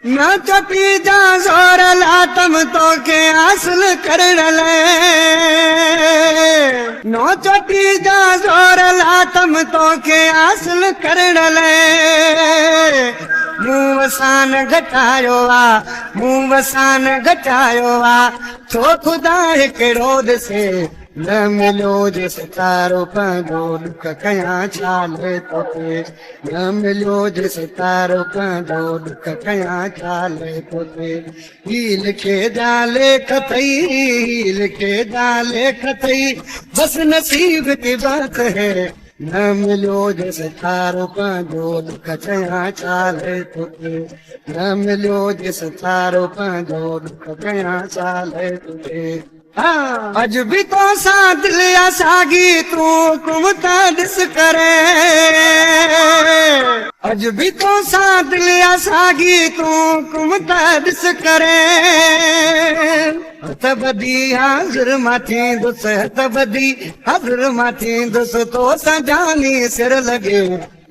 न चपी जा ज़ोर लातम तो के हासिल करण ले न चपी जा ज़ोर लातम तो के हासिल करण ले मूं वसान घटायो आ मूं वसान घटायो आ छो खुदा हिकिड़ो ॾिसे न मिलियो जेसि तारो पंहिंजो दुख कयां छाले तोखे न मिलियो जेसि तारो पंहिंजो दुख कयां छाले तोखे ही लिखे जा लेख अथई ही लिखे जा लेख अथई बसि नसीब की बात है न मिलियो जेसि तारो पंहिंजो दुख कयां छाले तोखे न मिलियो जेसि तारो पंहिंजो दुख कयां छाले तोखे अज भी तो सा दिल सागी तू कुमता ॾिस करे अज भी तो सा दिल सागी तू कुमता ॾिस करे हथ बदी हाज़िर मां थींदुसि हथ बदी हाज़िर मां थींदुसि तो सां जानी सिर लॻे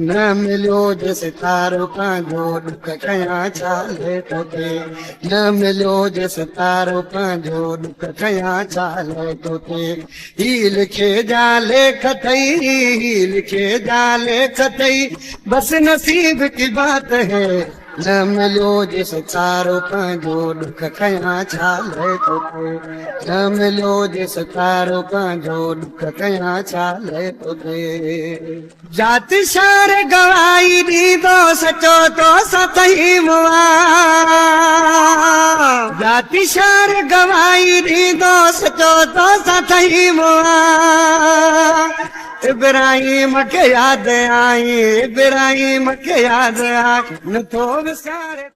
न मिलियो जेसि तारो पंहिंजो दुख कयां छाले तोखे न मिलियो जेसि तारो पंहिंजो दुख कयां छाले तोखे ही लिखे जा लेख अथई ही लिखे जा लेख अथई बसि नसीब की बात है न मिलियो जेसि तारो पंहिंजो दुख कयां छाले तोखे न मिलियो जेसि तारो पंहिंजो दुख कयां छाले तोखे जाति शहर गवाही ॾींदो सचो तो सतही मुआ जाति शहर गवाही ॾींदो सचो तो सतही मुआ इब्राहिम के याद आई इब्राहिम के याद आई न तो विसारे